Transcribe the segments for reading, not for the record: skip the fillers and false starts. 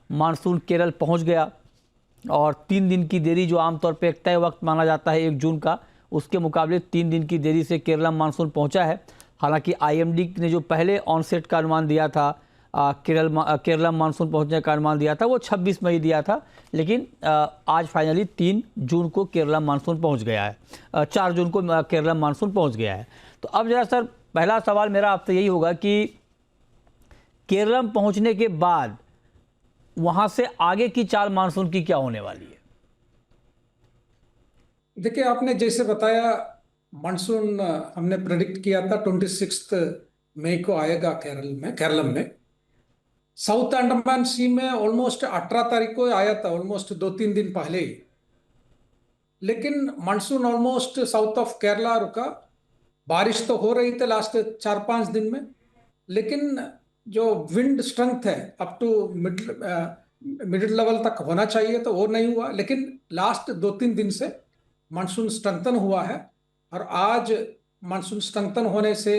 Monsoon Kerala पहुंच गया और 3 दिन की देरी जो आमतौर पे एक तय वक्त माना जाता है 1 जून का, उसके मुकाबले 3 दिन की देरी से केरला मानसून पहुंचा है। हालांकि आईएमडी ने जो पहले ऑनसेट का अनुमान दिया था, केरला मानसून पहुंचने का अनुमान दिया था, वो 26 मई दिया था, लेकिन आज फाइनली 3 जून को केरला मानसून पहुंच गया है, 4 जून को केरला मानसून पहुंच गया है। तो अब जरा सर, पहला सवाल मेरा आपसे यही होगा कि केरला पहुंचने के बाद वहां से आगे की चाल मानसून की क्या होने वाली है? देखिए, आपने जैसे बताया, मानसून हमने प्रेडिक्ट किया था 26 मई को आएगा केरल में। साउथ अंडमान सी में ऑलमोस्ट 18 तारीख को आया था, ऑलमोस्ट 2-3 दिन पहले ही। लेकिन monsoon almost south of Kerala रुका। बारिश तो हो रही थी लास्ट 4-5 दिन में, लेकिन जो विंड स्ट्रेंथ है अप टू मिडिल लेवल तक होना चाहिए तो वो नहीं हुआ। लेकिन लास्ट 2-3 दिन से मानसून स्ट्रेंथन हुआ है, और आज मानसून स्ट्रेंथन होने से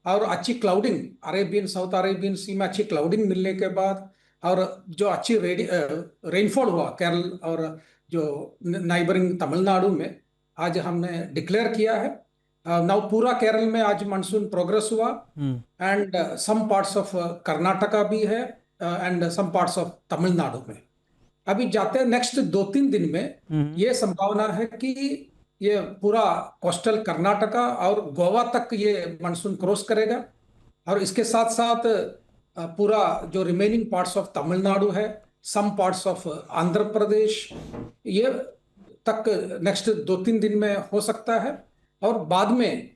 और अच्छी क्लाउडिंग साउथ अरेबियन सी में अच्छी क्लाउडिंग मिलने के बाद, और जो अच्छी रेनफॉल हुआ केरल और जो नाइबरिंग तमिलनाडु में, आज हमने डिक्लेयर किया है। नाउ पूरा केरल में आज मानसून प्रोग्रेस हुआ, and some parts of Karnataka भी है, and some parts of Tamil Nadu में। अभी जाते हैं नेक्स्ट 2-3 दिन में ये संभावना है कि ये पूरा कोस्टल कर्नाटका और गोवा तक ये मानसून क्रॉस करेगा, और इसके साथ साथ पूरा जो रिमेनिंग पार्ट्स ऑफ तमिलनाडु है, सम पार्ट्स ऑफ आंध्र प्रदेश, ये तक नेक्स्ट 2-3 दिन में हो सकता है। और बाद में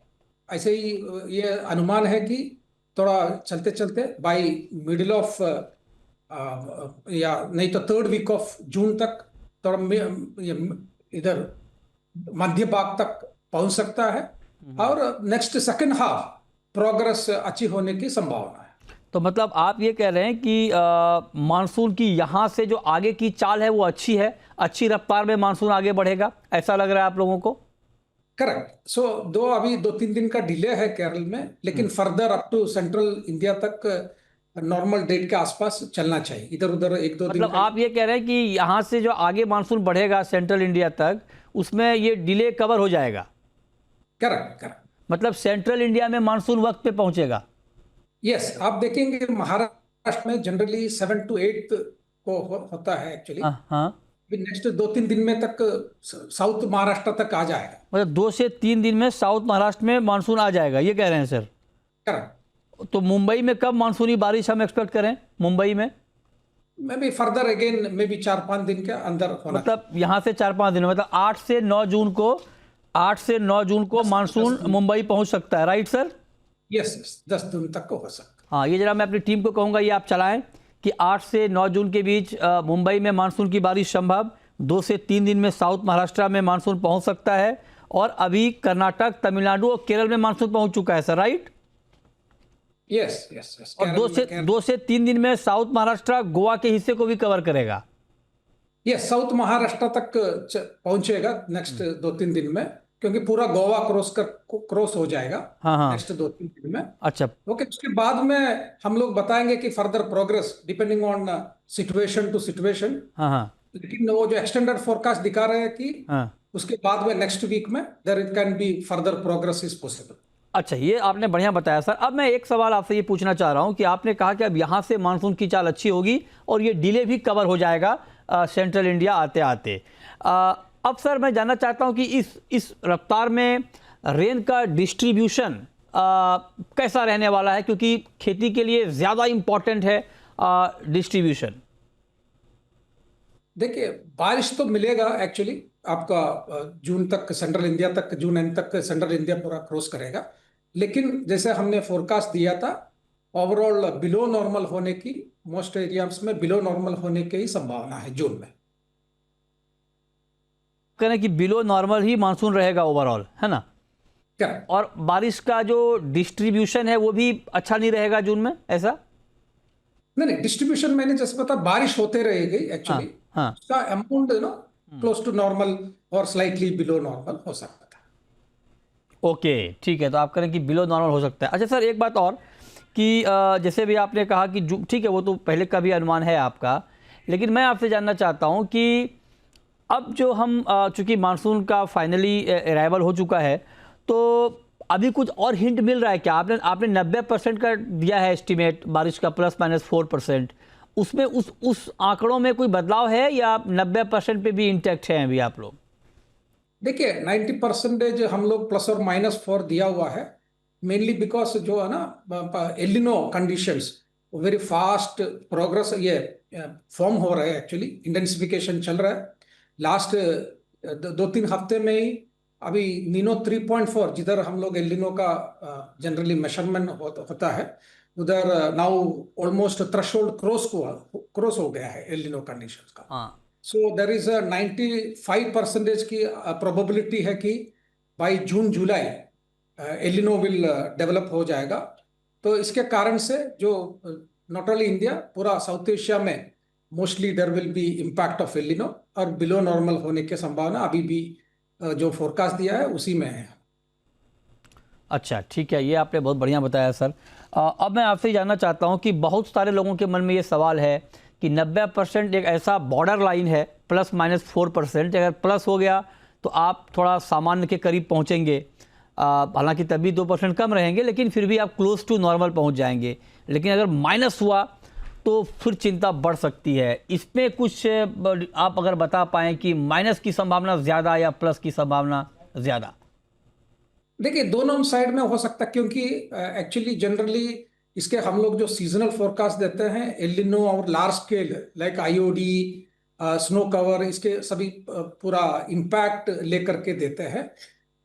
ऐसे ही ये अनुमान है कि थोड़ा चलते चलते बाय मिडिल ऑफ या नहीं तो 3rd वीक ऑफ जून तक थोड़ा इधर मध्य भाग तक पहुंच सकता है, और नेक्स्ट सेकंड हाफ प्रोग्रेस अच्छी होने की संभावना है। तो मतलब आप ये कह रहे हैं कि मानसून की यहाँ से जो आगे की चाल है वो अच्छी है, अच्छी रफ्तार में मानसून आगे बढ़ेगा, ऐसा लग रहा है आप लोगों को? करेक्ट। सो अभी 2-3 दिन का डिले है केरल में, लेकिन further up to central India तक नॉर्मल डेट के आसपास चलना चाहिए। इधर उधर 1-2 दिन मतलब आप ये कह रहे हैं कि यहाँ से जो आगे मानसून बढ़ेगा सेंट्रल इंडिया तक, उसमें ये डिले कवर हो जाएगा? करेक्ट। मतलब सेंट्रल इंडिया में मानसून वक्त पे पहुंचेगा? यस, आप देखेंगे महाराष्ट्र में जनरली 7 to 8 को होता है एक्चुअली। हाँ। नेक्स्ट 2-3 दिन में तक साउथ महाराष्ट्र तक आ जाएगा। मतलब 2 से 3 दिन में साउथ महाराष्ट्र में मानसून आ जाएगा, ये कह रहे हैं सर? करेक्ट। तो मुंबई में कब मानसूनी बारिश हम एक्सपेक्ट करें? मुंबई में may be further again may be 4-5 दिन के अंदर होना। मतलब यहाँ से 4-5 दिन, मतलब 8 से 9 जून को मानसून मुंबई पहुंच सकता है, राइट सर? यस, 10 दिन तक को हो सकता है। हाँ, ये जरा मैं अपनी टीम को कहूँगा, ये आप चलाएं कि 8 से 9 जून के बीच मुंबई में मानसून की बारिश संभव, 2 से 3 दिन में साउथ महाराष्ट्र में मानसून पहुंच सकता है, और अभी कर्नाटक, तमिलनाडु और केरल में मानसून पहुंच चुका है सर, राइट? यस। और 2 से 3 दिन में साउथ महाराष्ट्र गोवा के हिस्से को भी कवर करेगा? यस, साउथ महाराष्ट्र तक पहुंचेगा नेक्स्ट 2-3 दिन में, क्योंकि पूरा गोवा क्रॉस हो जाएगा। हाँ। नेक्स्ट 2-3 दिन में। अच्छा। ओके, उसके बाद में हम लोग बताएंगे कि further progress depending on situation to situation. हाँ। लेकिन वो जो एक्सटेंडेड फोरकास्ट दिखा रहे हैं कि उसके बाद में नेक्स्ट वीक में there it can be further progress is possible. अच्छा, ये आपने बढ़िया बताया सर। अब मैं एक सवाल आपसे ये पूछना चाह रहा हूँ कि आपने कहा कि अब यहाँ से मानसून की चाल अच्छी होगी और ये डिले भी कवर हो जाएगा सेंट्रल इंडिया आते आते। अब सर मैं जानना चाहता हूँ कि इस रफ्तार में रेन का डिस्ट्रीब्यूशन कैसा रहने वाला है, क्योंकि खेती के लिए ज़्यादा इम्पॉर्टेंट है डिस्ट्रीब्यूशन। देखिए, बारिश तो मिलेगा एक्चुअली आपका जून तक, सेंट्रल इंडिया तक, जून एंड तक सेंट्रल इंडिया पूरा क्रॉस करेगा। लेकिन जैसे हमने फोरकास्ट दिया था, ओवरऑल बिलो नॉर्मल होने की, मोस्ट एरियाज में बिलो नॉर्मल होने की ही संभावना है जून में। करें कि बिलो नॉर्मल ही मानसून रहेगा ओवरऑल, है ना? क्या? और बारिश का जो डिस्ट्रीब्यूशन है वो भी अच्छा नहीं रहेगा जून में, ऐसा? नहीं, डिस्ट्रीब्यूशन मैंने जैसे पता, बारिश होते रहेगी एक्चुअली। हाँ। उसका अमाउंट क्लोज टू नॉर्मल और स्लाइटली बिलो नॉर्मल हो सकता है। ओके, ठीक है, तो आप करें कि बिलो नॉर्मल हो सकता है। अच्छा सर, एक बात और कि जैसे भी आपने कहा कि ठीक है, वो तो पहले का भी अनुमान है आपका, लेकिन मैं आपसे जानना चाहता हूं कि अब जो हम चूंकि मानसून का फाइनली अराइवल हो चुका है, तो अभी कुछ और हिंट मिल रहा है क्या? आपने आपने 90% का दिया है एस्टीमेट बारिश का, ±4%। उसमें उस आंकड़ों में कोई बदलाव है या 90% पे भी इंटैक्ट हैं अभी आप लोग? देखिए 90% हम लोग +or -4 दिया हुआ है, मेनली बिकॉज जो है ना एलिनो कंडीशंस वेरी फास्ट प्रोग्रेस ये फॉर्म हो रहे हैं, एक्चुअली इंटेंसिफिकेशन चल रहा है। लास्ट 2-3 हफ्ते में ही अभी नीनो 3.4 जिधर हम लोग एलिनो का जनरली मेजरमेंट होता है, उधर नाउ ऑलमोस्ट थ्रेशोल्ड क्रॉस हो गया है एलिनो कंडीशंस का। हाँ। सो देर इज अ 95% की प्रोबेबिलिटी है कि by June July एलिनो will develop हो जाएगा। तो इसके कारण से जो नॉट ओनली इंडिया, पूरा साउथ एशिया में mostly there will be impact of एलिनो, और बिलो नॉर्मल होने की संभावना अभी भी जो फोरकास्ट दिया है उसी में है। अच्छा, ठीक है, ये आपने बहुत बढ़िया बताया सर। अब मैं आपसे जानना चाहता हूँ कि बहुत सारे लोगों के मन में ये सवाल है कि 90% एक ऐसा बॉर्डर लाइन है, ±4%। अगर प्लस हो गया तो आप थोड़ा सामान्य के करीब पहुँचेंगे, हालांकि तभी 2% कम रहेंगे, लेकिन फिर भी आप क्लोज टू नॉर्मल पहुँच जाएंगे। लेकिन अगर माइनस हुआ तो फिर चिंता बढ़ सकती है। इसमें कुछ आप अगर बता पाएँ कि माइनस की संभावना ज़्यादा या प्लस की संभावना ज़्यादा? देखिए दोनों साइड में हो सकता है, क्योंकि एक्चुअली जनरली इसके हम लोग जो सीजनल फोरकास्ट देते हैं एलिनो और large scale like IOD, snow cover, इसके सभी पूरा इम्पैक्ट लेकर के देते हैं।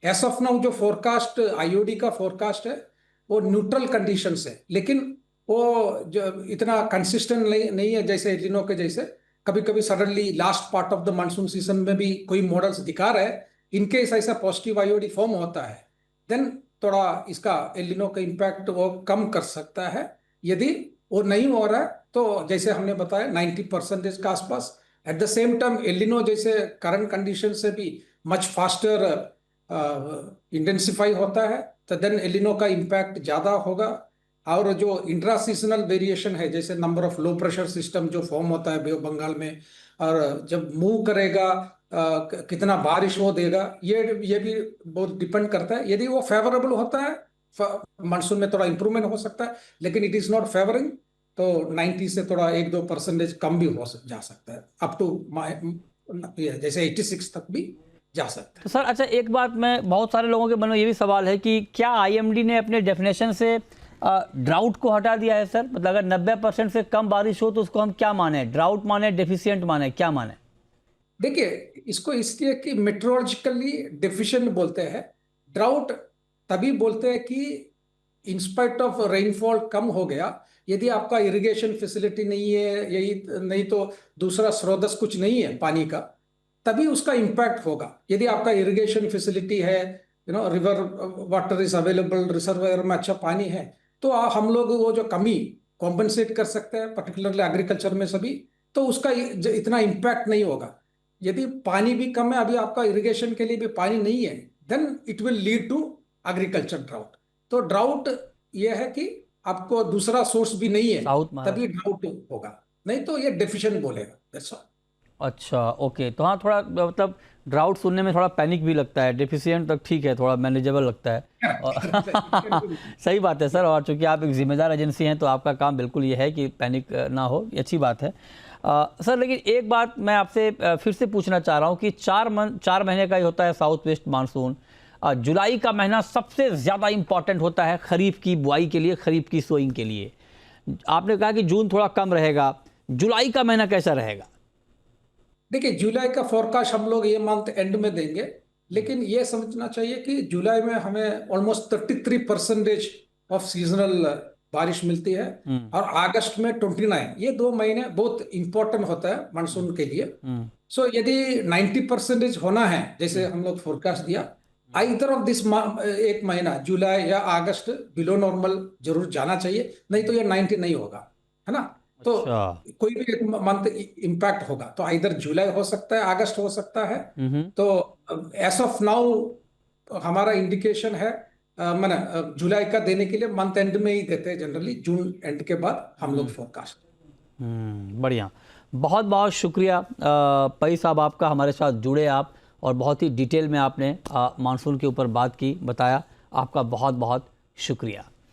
एस ऑफ नाउ जो फोरकास्ट आईओडी का फोरकास्ट है वो न्यूट्रल कंडीशंस है, लेकिन वो जो इतना कंसिस्टेंट नहीं है जैसे एलिनो के जैसे। कभी कभी suddenly last part of the monsoon season में भी कोई मॉडल्स दिखा रहे हैं, इनकेस ऐसा पॉजिटिव आईओडी फॉर्म होता है, देन थोड़ा इसका एलिनो का इम्पैक्ट वो कम कर सकता है। यदि वो नहीं हो रहा है तो जैसे हमने बताया 90% के आसपास। एट द सेम टाइम एलिनो जैसे करंट कंडीशन से भी मच फास्टर इंटेंसिफाई होता है, तो देन एलिनो का इम्पैक्ट ज़्यादा होगा। और जो इंट्रा सीजनल वेरिएशन है, जैसे number of low pressure system जो फॉर्म होता है बे ऑफ बंगाल में, और जब मूव करेगा कितना बारिश वो देगा, ये भी बहुत डिपेंड करता है। यदि वो फेवरेबल होता है मानसून में थोड़ा इंप्रूवमेंट हो सकता है, लेकिन इट इज नॉट फेवरिंग तो 90 से थोड़ा 1-2% कम भी जा सकता है, अप टू जैसे 86 तक भी जा सकता है। तो सर अच्छा, एक बात, मैं बहुत सारे लोगों के मन में ये भी सवाल है कि क्या आईएमडी ने अपने डेफिनेशन से ड्राउट को हटा दिया है सर? मतलब अगर 90% से कम बारिश हो तो उसको हम क्या माने? ड्राउट माने, डेफिशिएंट माने, क्या माने? देखिए इसको इसलिए कि मेट्रोलॉजिकली डेफिशिएंट बोलते हैं। ड्राउट तभी बोलते हैं कि इंस्पाइट ऑफ रेनफॉल कम हो गया, यदि आपका इरिगेशन फैसिलिटी नहीं है, यही नहीं तो दूसरा स्रोत कुछ नहीं है पानी का, तभी उसका इम्पैक्ट होगा। यदि आपका इरिगेशन फैसिलिटी है, river water is available, reservoir में अच्छा पानी है, तो हम लोग वो जो कमी कॉम्पनसेट कर सकते हैं, पर्टिकुलरली एग्रीकल्चर में सभी, तो उसका इतना इम्पैक्ट नहीं होगा। यदि पानी भी कम है, अभी आपका इरिगेशन के लिए भी पानी नहीं है, then it will lead to agriculture drought. तो ड्राउट ये है कि आपको दूसरा सोर्स भी नहीं है, साउथ तभी महाराष्ट्र। ड्राउट होगा, नहीं तो ये डेफिशिएंट बोलेगा, दैट्स ऑल। अच्छा, ओके। तो हाँ, थोड़ा मतलब ड्राउट सुनने में थोड़ा पैनिक भी लगता है, डेफिशिएंट तक ठीक है, थोड़ा मैनेजेबल लगता है। और सही बात है सर, और चूंकि आप एक जिम्मेदार एजेंसी हैं तो आपका काम बिल्कुल ये है कि पैनिक ना हो, ये अच्छी बात है। सर लेकिन एक बात मैं आपसे फिर से पूछना चाह रहा हूँ कि 4 महीने का ही होता है साउथ वेस्ट मानसून। जुलाई का महीना सबसे ज़्यादा इम्पॉर्टेंट होता है खरीफ की बुआई के लिए, खरीफ की सोइंग के लिए। आपने कहा कि जून थोड़ा कम रहेगा, जुलाई का महीना कैसा रहेगा? देखिए जुलाई का फोरकास्ट हम लोग ये मंथ एंड में देंगे, लेकिन ये समझना चाहिए कि जुलाई में हमें ऑलमोस्ट 33% ऑफ सीजनल बारिश मिलती है, और अगस्त में 29। ये 2 महीने बहुत इंपॉर्टेंट होता है मानसून के लिए। सो यदि 90% होना है जैसे हम लोग फोरकास्ट दिया, आइदर ऑफ दिस एक महीना जुलाई या अगस्त बिलो नॉर्मल जरूर जाना चाहिए, नहीं तो ये 90 नहीं होगा, है ना। तो अच्छा। कोई भी एक मंथ इम्पैक्ट होगा, तो इधर जुलाई हो सकता है, अगस्त हो सकता है। तो एज ऑफ नाउ हमारा इंडिकेशन है, मैंने जुलाई का देने के लिए मंथ एंड में ही देते हैं जनरली, जून एंड के बाद हम लोग फोरकास्ट। बढ़िया, बहुत बहुत शुक्रिया पई साहब आपका, हमारे साथ जुड़े आप और बहुत ही डिटेल में आपने मानसून के ऊपर बात की, बताया। आपका बहुत बहुत शुक्रिया।